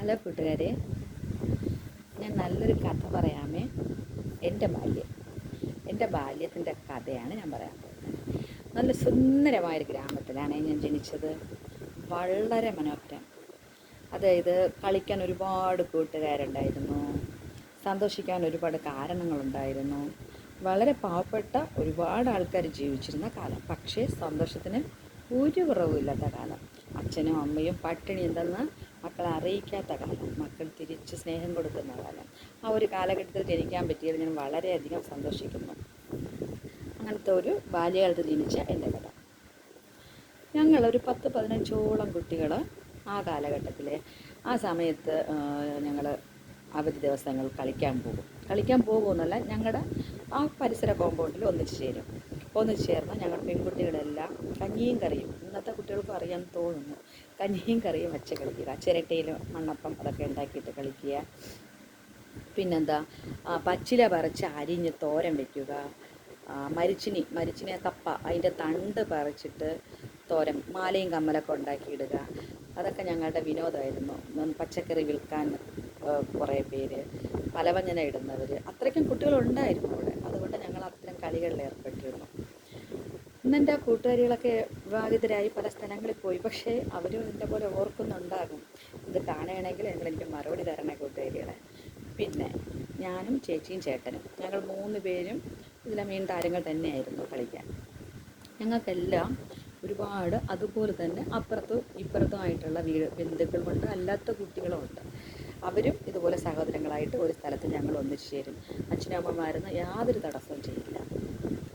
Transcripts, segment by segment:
Hello കൂട്ടുകാരെ, ഞാൻ നല്ലൊരു കഥ പറയാമേ. എൻ്റെ ബാല്യത്തിൻ്റെ കഥയാണ് ഞാൻ പറയാൻ പോകുന്നത്. നല്ല സുന്ദരമായൊരു ഗ്രാമത്തിലാണ് ഞാൻ ജനിച്ചത്. വളരെ മനോഹരം. അതായത് കളിക്കാൻ ഒരുപാട് കൂട്ടുകാരുണ്ടായിരുന്നു, സന്തോഷിക്കാൻ ഒരുപാട് കാരണങ്ങളുണ്ടായിരുന്നു. വളരെ പാവപ്പെട്ട ഒരുപാട് ആൾക്കാർ ജീവിച്ചിരുന്ന കാലം, പക്ഷേ സന്തോഷത്തിന് ഒരു കുറവുമില്ലാത്ത കാലം. അച്ഛനും അമ്മയും പട്ടിണി എന്തെന്ന് മക്കളെ അറിയിക്കാത്ത കാലം, മക്കൾ തിരിച്ച് സ്നേഹം കൊടുക്കുന്ന കാലം. ആ ഒരു കാലഘട്ടത്തിൽ ജനിക്കാൻ പറ്റിയത് ഞാൻ വളരെയധികം സന്തോഷിക്കുന്നു. അങ്ങനത്തെ ഒരു ബാല്യകാലത്ത് ജനിച്ച എൻ്റെ കഥ. ഞങ്ങളൊരു 10-15ഓളം കുട്ടികൾ ആ കാലഘട്ടത്തിൽ, ആ സമയത്ത് ഞങ്ങൾ അവധി ദിവസങ്ങൾ കളിക്കാൻ പോകുമെന്നല്ല, ഞങ്ങളുടെ ആ പരിസര കോമ്പൗണ്ടിൽ ഒന്നിച്ച് ചേർന്ന് ഞങ്ങൾ പെൺകുട്ടികളെല്ലാം കഞ്ഞിയും കറിയും, ഇന്നത്തെ കുട്ടികൾക്കും അറിയാമെന്ന് തോന്നുന്നു, കഞ്ഞിയും കറിയും വെച്ച് കളിക്കുക. ചിരട്ടയിൽ മണ്ണപ്പം അതൊക്കെ ഉണ്ടാക്കിയിട്ട് കളിക്കുക. പിന്നെന്താ, പച്ചില പറിച്ച് അരിഞ്ഞ് തോരൻ വയ്ക്കുക. മരിച്ചിനി കപ്പ, അതിൻ്റെ തണ്ട് പറിച്ചിട്ട് തോരൻ, മാലയും കമ്മലൊക്കെ ഉണ്ടാക്കിയിടുക. അതൊക്കെ ഞങ്ങളുടെ വിനോദമായിരുന്നു. പച്ചക്കറി വിൽക്കാൻ കുറേ പേര്, പലവഞ്ഞന ഇടുന്നവർ, അത്രയ്ക്കും കുട്ടികളുണ്ടായിരുന്നു അവിടെ. അതുകൊണ്ട് ഞങ്ങൾ അത്തരം കളികളിൽ ഏർപ്പെട്ടിരുന്നു. ഇന്നെൻ്റെ ആ കൂട്ടുകാരികളൊക്കെ വിവാഹിതരായി പല സ്ഥലങ്ങളിൽ പോയി. പക്ഷേ അവരും ഇതിൻ്റെ പോലെ ഓർക്കുന്നുണ്ടാകും. ഇത് കാണുകയാണെങ്കിൽ എനിക്ക് മറുപടി തരണേ കൂട്ടുകാരികളെ. പിന്നെ ഞാനും ചേച്ചിയും ചേട്ടനും, ഞങ്ങൾ 3 പേരും ഇതിലെ മെയിൻ താരങ്ങൾ തന്നെയായിരുന്നു കളിക്കാൻ. ഞങ്ങൾക്കെല്ലാം ഒരുപാട് അതുപോലെ തന്നെ അപ്പുറത്തും ഇപ്പുറത്തുമായിട്ടുള്ള ബന്ധുക്കളുമുണ്ട്, അല്ലാത്ത കുട്ടികളുമുണ്ട്. അവരും ഇതുപോലെ സഹോദരങ്ങളായിട്ട് ഒരു സ്ഥലത്ത് ഞങ്ങൾ ഒന്നിച്ചു ചേരും. അച്ഛനമ്മമാരെന്ന് യാതൊരു തടസ്സവും ചെയ്യില്ല.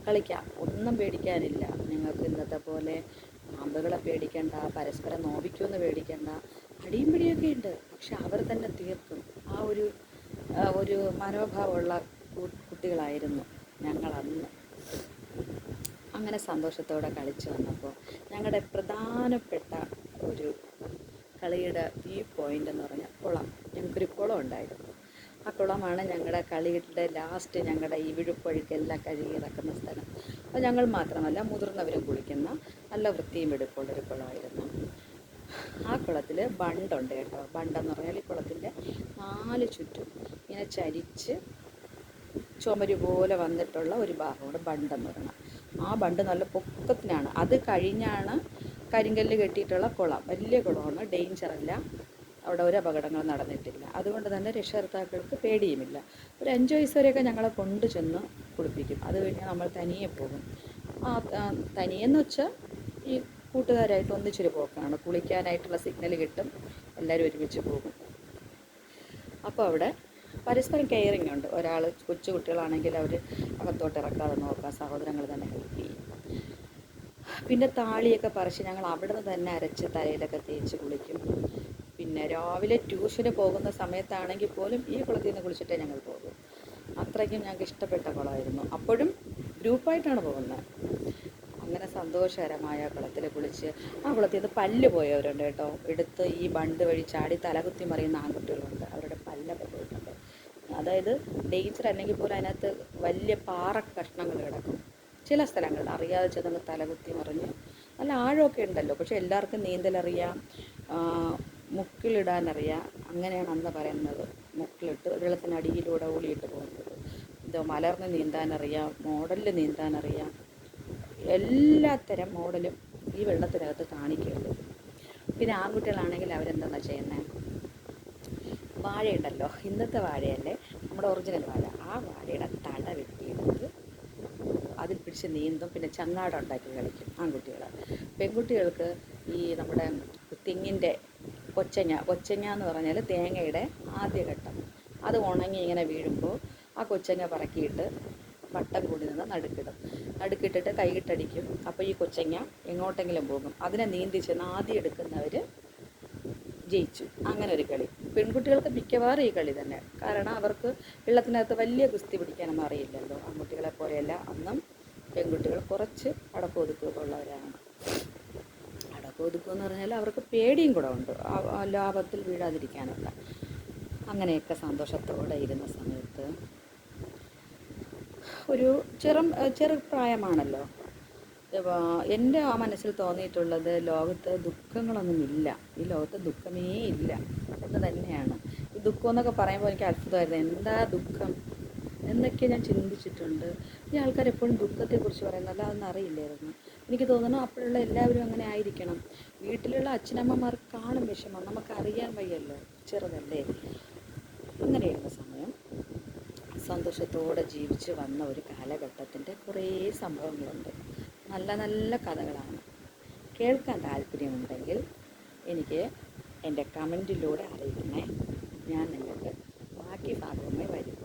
കളിക്കാം, ഒന്നും പേടിക്കാനില്ല. നിങ്ങൾക്ക് ഇന്നത്തെ പോലെ പാമ്പുകളെ പേടിക്കണ്ട, പരസ്പരം നോവിക്കുമെന്ന് പേടിക്കണ്ട. അടിയും പിടിയൊക്കെ ഉണ്ട്, പക്ഷെ അവർ തന്നെ തീർക്കും. ആ ഒരു മനോഭാവമുള്ള കുട്ടികളായിരുന്നു ഞങ്ങളന്ന്. അങ്ങനെ സന്തോഷത്തോടെ കളിച്ചു വന്നപ്പോൾ ഞങ്ങളുടെ പ്രധാനപ്പെട്ട ഒരു കളിയുടെ വ്യൂ പോയിൻ്റ് എന്ന് പറഞ്ഞാൽ കുളം. ഞങ്ങൾക്കൊരു കുളം ഉണ്ടായിരുന്നു. ആ കുളമാണ് ഞങ്ങളുടെ കളിയുടെ ലാസ്റ്റ്, ഞങ്ങളുടെ ഈ വിഴുപ്പൊഴുക്കെല്ലാം കഴുകി ഇറക്കുന്ന സ്ഥലം. അപ്പോൾ ഞങ്ങൾ മാത്രമല്ല, മുതിർന്നവരും കുളിക്കുന്ന നല്ല വൃത്തിയും വെടുപ്പുള്ളൊരു കുളമായിരുന്നു. ആ കുളത്തിൽ ബണ്ടുണ്ട് കേട്ടോ. ബണ്ടെന്ന് പറഞ്ഞാൽ ഈ കുളത്തിൻ്റെ 4 ചുറ്റും ഇങ്ങനെ ചരിച്ച് ചുമര് പോലെ വന്നിട്ടുള്ള ഒരു ഭാഗമാണ് ബണ്ടെന്ന് പറയുന്നത്. ആ ബണ്ട് നല്ല പൊക്കത്തിനാണ്. അത് കഴിഞ്ഞാണ് കരിങ്കല്ല് കെട്ടിയിട്ടുള്ള കുളം. വലിയ കുളമാണ്, ഡേഞ്ചറല്ല, അവിടെ ഒരു അപകടങ്ങൾ നടന്നിട്ടില്ല. അതുകൊണ്ട് തന്നെ രക്ഷകർത്താക്കൾക്ക് പേടിയുമില്ല. ഒരു 5 വയസ്സ് വരെയൊക്കെ ഞങ്ങളെ കൊണ്ടു ചെന്ന് കുളിപ്പിക്കും. അത് കഴിഞ്ഞാൽ നമ്മൾ തനിയെ പോകും. തനിയെന്ന് വെച്ചാൽ ഈ കൂട്ടുകാരായിട്ട് ഒന്നിച്ചൊരു പോക്കാണ്. കുളിക്കാനായിട്ടുള്ള സിഗ്നൽ കിട്ടും, എല്ലാവരും ഒരുമിച്ച് പോകും. അപ്പോൾ അവിടെ പരസ്പരം കെയറിങ് ഉണ്ട്. ഒരാൾ കൊച്ചു കുട്ടികളാണെങ്കിൽ അവർ അകത്തോട്ട് ഇറക്കാതെ നോക്കാം, സഹോദരങ്ങൾ തന്നെ ഹെൽപ്പ് ചെയ്യും. പിന്നെ താളിയൊക്കെ പറിച്ച് ഞങ്ങൾ അവിടെ നിന്ന് തന്നെ അരച്ച് തലയിലൊക്കെ തേച്ച് കുളിക്കും. പിന്നെ രാവിലെ ട്യൂഷന് പോകുന്ന സമയത്താണെങ്കിൽ പോലും ഈ കുളത്തിൽ നിന്ന് കുളിച്ചിട്ടേ ഞങ്ങൾ പോകും. അത്രയ്ക്കും ഞങ്ങൾക്ക് ഇഷ്ടപ്പെട്ട കുളമായിരുന്നു. അപ്പോഴും ഗ്രൂപ്പായിട്ടാണ് പോകുന്നത്. അങ്ങനെ സന്തോഷകരമായ കുളത്തിൽ കുളിച്ച്, ആ കുളത്തിൽ നിന്ന് പല്ല് പോയവരുണ്ട് കേട്ടോ. എടുത്ത് ഈ ബണ്ട് വഴി ചാടി തലകുത്തി മറിയുന്ന ആൺകുട്ടികളുണ്ട്. അവരുടെ പല്ലൊക്കെ പോയിട്ടുണ്ട്. അതായത് ഡേഞ്ചർ അല്ലെങ്കിൽ പോലും അതിനകത്ത് വലിയ പാറ കഷ്ണങ്ങൾ കിടക്കും. ചില സ്ഥലങ്ങളിൽ അറിയാതെ ചെന്ന് തലകുത്തി മറിഞ്ഞ്, നല്ല ആഴമൊക്കെ ഉണ്ടല്ലോ, പക്ഷേ എല്ലാവർക്കും നീന്തലറിയാം, മുക്കിലിടാനറിയാം. അങ്ങനെയാണ് അന്ന് പറയുന്നത്. മുക്കിലിട്ട് വെള്ളത്തിനടിയിലൂടെ ഊളിയിട്ട് പോകുന്നത്. മലർന്ന് നീന്താനറിയാം, മോഡലിൽ നീന്താനറിയാം. എല്ലാത്തരം മോഡലും ഈ വെള്ളത്തിനകത്ത് കാണിക്കുള്ളൂ. പിന്നെ ആൺകുട്ടികളാണെങ്കിൽ അവരെന്താ ചെയ്യുന്നത്, വാഴയുണ്ടല്ലോ, ഇന്നത്തെ വാഴയല്ലേ, നമ്മുടെ ഒറിജിനൽ വാഴ, ആ വാഴയുടെ തട വെട്ടിയെടുത്ത് അതിൽ പിടിച്ച് നീന്തും. പിന്നെ ചങ്ങാടം ഉണ്ടാക്കി കളിക്കും ആൺകുട്ടികൾ. പെൺകുട്ടികൾക്ക് ഈ നമ്മുടെ തെങ്ങിൻ്റെ കൊച്ചങ്ങ എന്ന് പറഞ്ഞാൽ തേങ്ങയുടെ ആദ്യഘട്ടം, അത് ഉണങ്ങി ഇങ്ങനെ വീഴുമ്പോൾ ആ കൊച്ചങ്ങ പറക്കിയിട്ട് വട്ടം കൂടി നിന്ന് നടുക്കിട്ടിട്ട് കൈയിട്ടടിക്കും. അപ്പോൾ ഈ കൊച്ചങ്ങ എങ്ങോട്ടെങ്കിലും പോകും. അതിനെ നീന്തി ചെന്ന് ആദ്യം എടുക്കുന്നവർ ജയിച്ചു. അങ്ങനെ ഒരു കളി. പെൺകുട്ടികൾക്ക് മിക്കവാറും ഈ കളി തന്നെ. കാരണം അവർക്ക് വെള്ളത്തിനകത്ത് വലിയ ഗുസ്തി പിടിക്കാനൊന്നും അറിയില്ലല്ലോ. ആൺകുട്ടികളെ പോലെയല്ല, അന്നും പെൺകുട്ടികൾ കുറച്ച് അടക്കമൊതുക്കൊക്കെ ഉള്ളവരാണ്. അടക്കമൊതുക്കമെന്ന് പറഞ്ഞാൽ അവർക്ക് പേടിയും കൂടെ ഉണ്ട്, ലാഭത്തിൽ വീഴാതിരിക്കാനുള്ള. അങ്ങനെയൊക്കെ സന്തോഷത്തോടെ ഇരുന്ന സമയത്ത് ഒരു ചെറുപ്രായമാണല്ലോ. എൻ്റെ മനസ്സിൽ തോന്നിയിട്ടുള്ളത്, ലോകത്ത് ദുഃഖങ്ങളൊന്നുമില്ല, ഈ ലോകത്ത് ദുഃഖമേ ഇല്ല. എന്ന് തന്നെയാണ്. ഈ ദുഃഖം എന്നൊക്കെ പറയുമ്പോൾ എനിക്ക് അത്ഭുതമായിരുന്നു. എന്താ ദുഃഖം എന്നൊക്കെ ഞാൻ ചിന്തിച്ചിട്ടുണ്ട്. ഈ ആൾക്കാർ എപ്പോഴും ദുഃഖത്തെക്കുറിച്ച് പറയുന്നല്ല, അതൊന്നും അറിയില്ലായിരുന്നു. എനിക്ക് തോന്നുന്നു അപ്പോഴുള്ള എല്ലാവരും അങ്ങനെ ആയിരിക്കണം. വീട്ടിലുള്ള അച്ഛനമ്മമാർക്ക് കാണും വിഷമം, നമുക്കറിയാൻ വയ്യല്ലോ, ചെറുതല്ലേ. അങ്ങനെയുള്ള സമയം സന്തോഷത്തോടെ ജീവിച്ച് വന്ന ഒരു കാലഘട്ടത്തിൻ്റെ കുറേ സംഭവങ്ങളുണ്ട്. നല്ല നല്ല കഥകളാണ്. കേൾക്കാൻ താല്പര്യമുണ്ടെങ്കിൽ എനിക്ക് എൻ്റെ കമൻറ്റിലൂടെ അറിയിക്കണേ. ഞാൻ നിങ്ങൾക്ക് ബാക്കി ഭാഗവുമായി വരും.